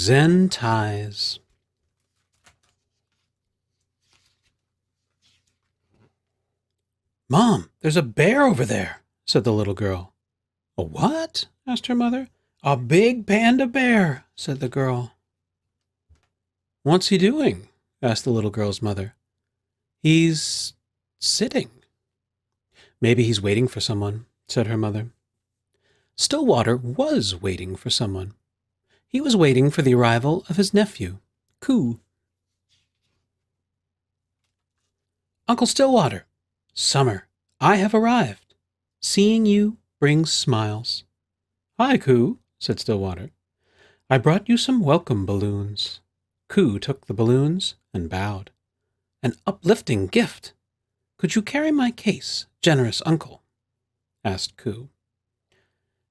Zen ties. "Mom, there's a bear over there," said the little girl. "A what?" asked her mother. "A big panda bear," said the girl. "What's he doing?" asked the little girl's mother. "He's sitting." "Maybe he's waiting for someone," said her mother. Stillwater was waiting for someone. He was waiting for the arrival of his nephew, Coo. "Uncle Stillwater, summer, I have arrived. Seeing you brings smiles." "Hi, Coo," said Stillwater. "I brought you some welcome balloons." Coo took the balloons and bowed. "An uplifting gift. Could you carry my case, generous uncle?" asked Coo.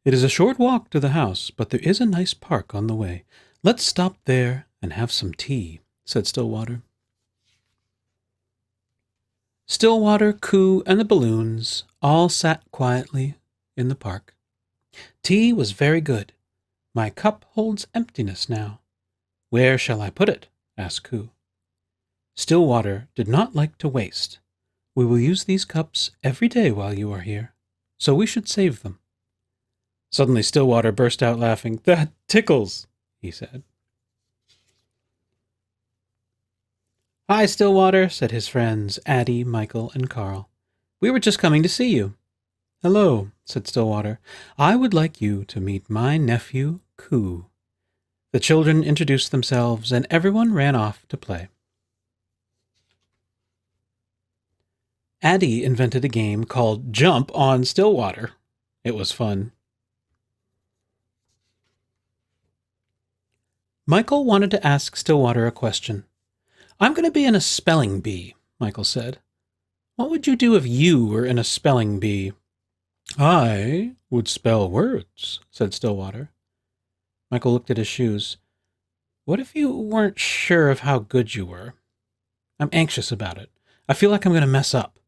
"It is a short walk to the house, but there is a nice park on the way. Let's stop there and have some tea," said Stillwater. Stillwater, Coo, and the balloons all sat quietly in the park. Tea was very good. "My cup holds emptiness now. Where shall I put it?" asked Coo. Stillwater did not like to waste. "We will use these cups every day while you are here, so we should save them." Suddenly Stillwater burst out laughing. "That tickles," he said. "Hi, Stillwater," said his friends Addie, Michael, and Carl. "We were just coming to see you." "Hello," said Stillwater. "I would like you to meet my nephew, Coo." The children introduced themselves, and everyone ran off to play. Addie invented a game called Jump on Stillwater. It was fun. Michael wanted to ask Stillwater a question. "I'm going to be in a spelling bee," Michael said. "What would you do if you were in a spelling bee?" "I would spell words," said Stillwater. Michael looked at his shoes. "What if you weren't sure of how good you were?" "I'm anxious about it. I feel like I'm going to mess up."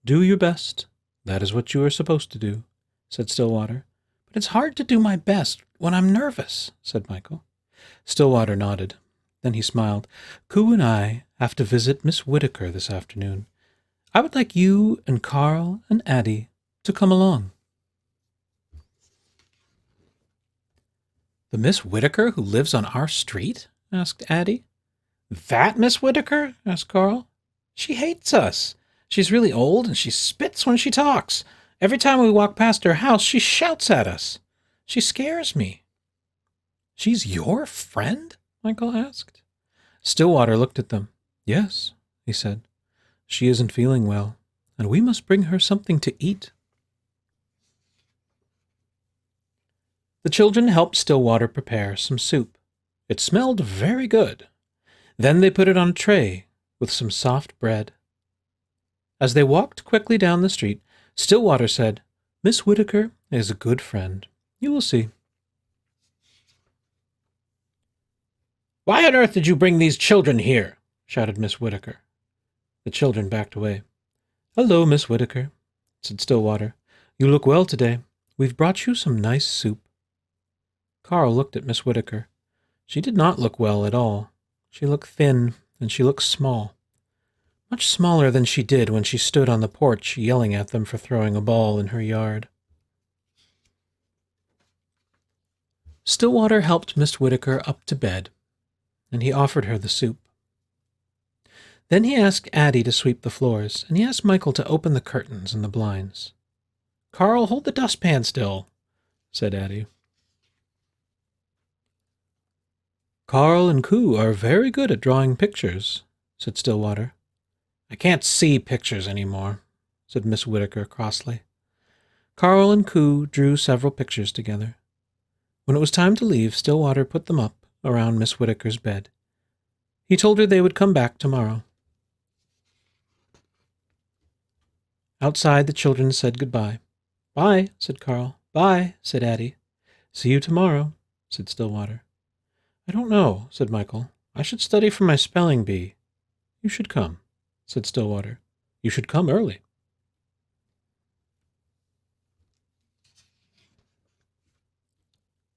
"Do your best. That is what you are supposed to do," said Stillwater. "But it's hard to do my best when I'm nervous," said Michael. Stillwater nodded. Then he smiled. "Coo and I have to visit Miss Whittaker this afternoon. I would like you and Carl and Addie to come along." "The Miss Whittaker who lives on our street?" asked Addie. "That Miss Whittaker?" asked Carl. "She hates us. She's really old and she spits when she talks. Every time we walk past her house, she shouts at us. She scares me." "She's your friend?" Michael asked. Stillwater looked at them. "Yes," he said. "She isn't feeling well, and we must bring her something to eat." The children helped Stillwater prepare some soup. It smelled very good. Then they put it on a tray with some soft bread. As they walked quickly down the street, Stillwater said, "Miss Whittaker is a good friend. You will see." "Why on earth did you bring these children here?" shouted Miss Whittaker. The children backed away. "Hello, Miss Whittaker," said Stillwater. "You look well today. We've brought you some nice soup." Carl looked at Miss Whittaker. She did not look well at all. She looked thin, and she looked small. Much smaller than she did when she stood on the porch yelling at them for throwing a ball in her yard. Stillwater helped Miss Whittaker up to bed, and he offered her the soup. Then he asked Addie to sweep the floors, and he asked Michael to open the curtains and the blinds. "Carl, hold the dustpan still," said Addie. "Carl and Coo are very good at drawing pictures," said Stillwater. "I can't see pictures anymore," said Miss Whittaker crossly. Carl and Coo drew several pictures together. When it was time to leave, Stillwater put them up around Miss Whittaker's bed. He told her they would come back tomorrow. Outside, the children said goodbye. "Bye," said Carl. "Bye," said Addie. "See you tomorrow," said Stillwater. "I don't know," said Michael. "I should study for my spelling bee." "You should come," said Stillwater. "You should come early."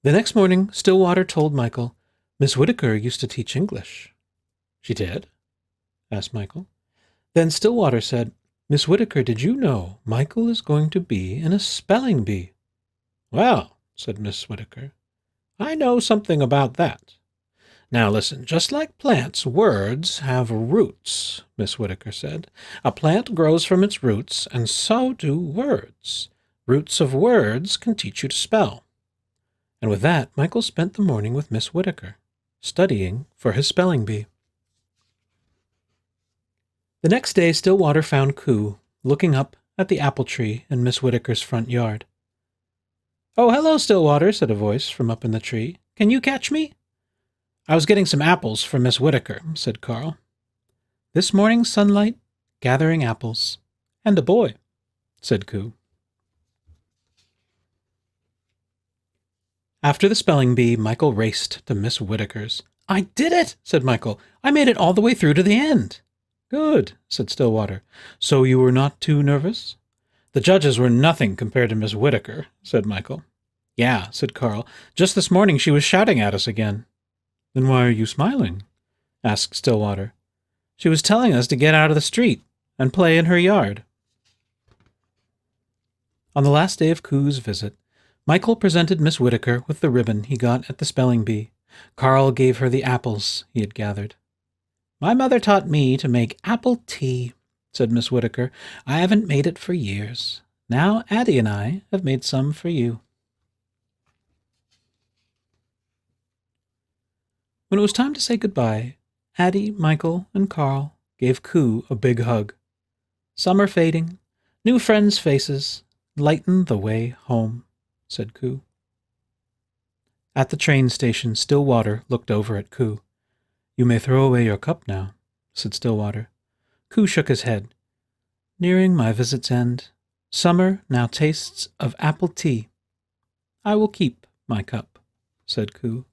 The next morning, Stillwater told Michael, Miss Whittaker used to teach English. She did? Asked Michael. Then Stillwater said, Miss Whittaker, did you know Michael is going to be in a spelling bee? Well, said Miss Whittaker, I know something about that. Now listen, just like plants, words have roots, Miss Whittaker said. A plant grows from its roots, and so do words. Roots of words can teach you to spell. And with that, Michael spent the morning with Miss Whittaker, studying for his spelling bee. The next day, Stillwater found Coo looking up at the apple tree in Miss Whittaker's front yard. Oh, hello, Stillwater, said a voice from up in the tree. Can you catch me? I was getting some apples for Miss Whittaker, said Carl. This morning's sunlight, gathering apples, and a boy, said Coo. After the spelling bee, Michael raced to Miss Whittaker's. I did it, said Michael. I made it all the way through to the end. Good, said Stillwater. So you were not too nervous? The judges were nothing compared to Miss Whittaker, said Michael. Yeah, said Carl. Just this morning she was shouting at us again. Then why are you smiling? Asked Stillwater. She was telling us to get out of the street and play in her yard. On the last day of Coo's visit, Michael presented Miss Whittaker with the ribbon he got at the spelling bee. Carl gave her the apples he had gathered. My mother taught me to make apple tea, said Miss Whittaker. I haven't made it for years. Now Addie and I have made some for you. When it was time to say goodbye, Addie, Michael, and Carl gave Coo a big hug. Summer fading, new friends' faces lighten the way home, said Coo. At the train station, Stillwater looked over at Coo. You may throw away your cup now, said Stillwater. Coo shook his head. Nearing my visit's end, summer now tastes of apple tea. I will keep my cup, said Coo.